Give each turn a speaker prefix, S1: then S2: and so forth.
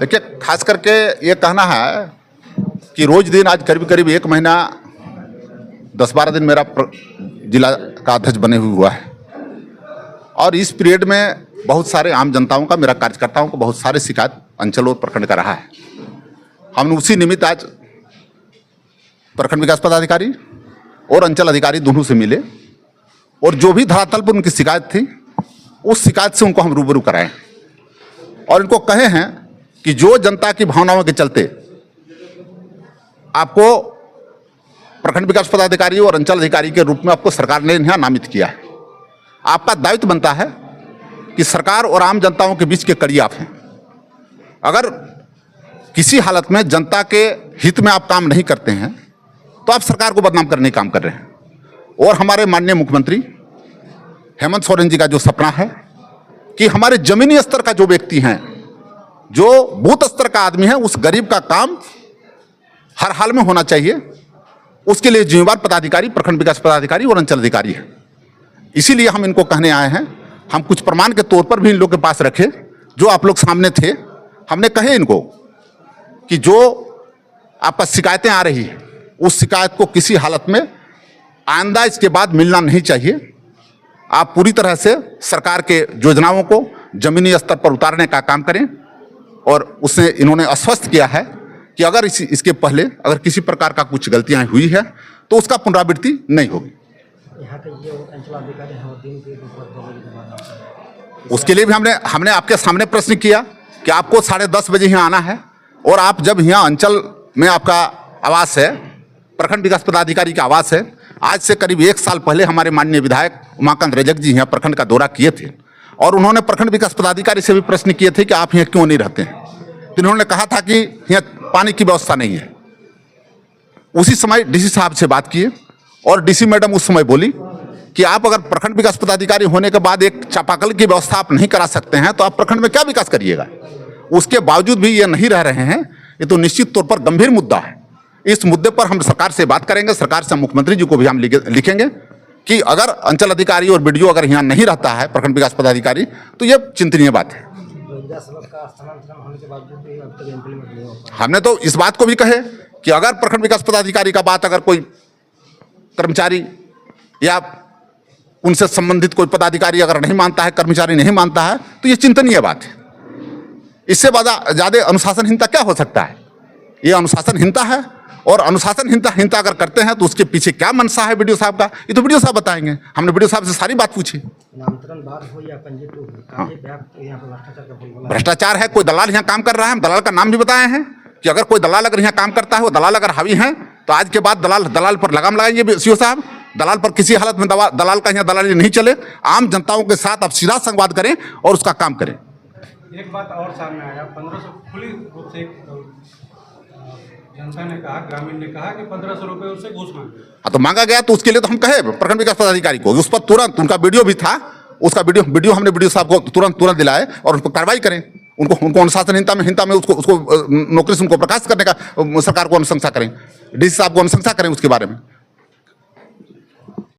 S1: देखिए, खास करके ये कहना है कि रोज दिन आज करीब करीब 1 महीना 10-12 दिन मेरा जिला का अध्यक्ष बने हुआ है और इस पीरियड में बहुत सारे आम जनताओं का, मेरा कार्यकर्ताओं को बहुत सारे शिकायत अंचल और प्रखंड का रहा है। हमने उसी निमित्त आज प्रखंड विकास पदाधिकारी और अंचल अधिकारी दोनों से मिले और जो भी धरातल पर उनकी शिकायत थी उस शिकायत से उनको हम रूबरू कराएं और इनको कहे हैं कि जो जनता की भावनाओं के चलते आपको प्रखंड विकास पदाधिकारी और अंचल अधिकारी के रूप में आपको सरकार ने यहाँ नामित किया है, आपका दायित्व बनता है कि सरकार और आम जनताओं के बीच के कड़ी आप हैं। अगर किसी हालत में जनता के हित में आप काम नहीं करते हैं तो आप सरकार को बदनाम करने का काम कर रहे हैं। और हमारे माननीय मुख्यमंत्री हेमंत सोरेन जी का जो सपना है कि हमारे जमीनी स्तर का जो व्यक्ति हैं, जो बूथ स्तर का आदमी है, उस गरीब का काम हर हाल में होना चाहिए, उसके लिए जिम्मेवार पदाधिकारी प्रखंड विकास पदाधिकारी और अंचल अधिकारी है। इसीलिए हम इनको कहने आए हैं। हम कुछ प्रमाण के तौर पर भी इन लोग के पास रखे जो आप लोग सामने थे। हमने कहे इनको कि जो आपका शिकायतें आ रही है उस शिकायत को किसी हालत में आइंदा इसके बाद मिलना नहीं चाहिए। आप पूरी तरह से सरकार के योजनाओं को जमीनी स्तर पर उतारने का काम करें और उससे इन्होंने आश्वस्त किया है कि अगर इसके पहले अगर किसी प्रकार का कुछ गलतियां हुई है तो उसका पुनरावृत्ति नहीं होगी।
S2: यहाँ के ये अंचलाधिकारी हैं, दिन के
S1: उसके लिए भी हमने आपके सामने प्रश्न किया कि आपको 10:30 बजे यहाँ आना है और आप जब यहाँ अंचल में आपका आवास है, प्रखंड विकास पदाधिकारी का आवास है, आज से करीब 1 साल पहले हमारे माननीय विधायक उमाकांत रजक जी यहाँ प्रखंड का दौरा किए थे और उन्होंने प्रखंड विकास पदाधिकारी से भी प्रश्न किए थे कि आप यहाँ क्यों नहीं रहते हैं। तो इन्होंने कहा था कि यहाँ पानी की व्यवस्था नहीं है। उसी समय डीसी साहब से बात किए और डीसी मैडम उस समय बोली कि आप अगर प्रखंड विकास पदाधिकारी होने के बाद एक चापाकल की व्यवस्था आप नहीं करा सकते हैं तो आप प्रखंड में क्या विकास करिएगा। उसके बावजूद भी ये नहीं रह रहे हैं। ये तो निश्चित तौर पर गंभीर मुद्दा है। इस मुद्दे पर हम सरकार से बात करेंगे, सरकार से मुख्यमंत्री जी को भी हम लिखेंगे कि अगर अंचल अधिकारी और बीडीओ अगर यहाँ नहीं रहता है प्रखंड विकास पदाधिकारी तो ये चिंतनीय बात है। हमने तो इस बात को भी कहे कि अगर प्रखंड विकास पदाधिकारी का बात अगर कोई कर्मचारी या उनसे संबंधित कोई पदाधिकारी अगर नहीं मानता है, कर्मचारी नहीं मानता है तो ये चिंतनीय बात है। इससे ज़्यादा अनुशासनहीनता क्या हो सकता है। ये अनुशासनहीनता है और अनुशासनहीनता अगर करते हैं तो उसके पीछे क्या मनसा है वीडियो साहब का, ये तो वीडियो साहब बताएंगे। हमने वीडियो साहब से सारी बात पूछी।
S2: नामकरण बार हो या पंजीकृत हो,
S1: हाँ।
S2: यहाँ पर भ्रष्टाचार का बोलबाला
S1: भ्रष्टाचार है। कोई दलाल यहाँ काम कर रहा है, हम दलाल का नाम भी बताए हैं कि अगर कोई दलाल अगर यहाँ काम करता है, वो दलाल अगर हावी है तो आज के बाद दलाल पर लगाम लगाएंगे सीओ साहब। दलाल पर किसी हालत में दलाल का यहाँ दलाली नहीं चले। आम जनताओं के साथ आप सीधा संवाद करें और उसका काम करें।
S3: एक बात और सामने आया, 1500 खुली रूप से जनता ने कहा, ग्रामीण ने कहा कि 1500 रुपये उससे घूस मांगे।
S1: हाँ, तो मांगा गया तो उसके लिए तो हम कहे प्रखंड विकास पदाधिकारी को उस पर तुरंत, उनका वीडियो भी था, उसका वीडियो हमने वीडियो साहब को तुरंत दिलाए और उनको कार्रवाई करें। उनको अनुशासनहीनता में उसको नौकरी से उनको बर्खास्त करने का सरकार को अनुशंसा करें, डीसी साहब को अनुशंसा करें उसके बारे में।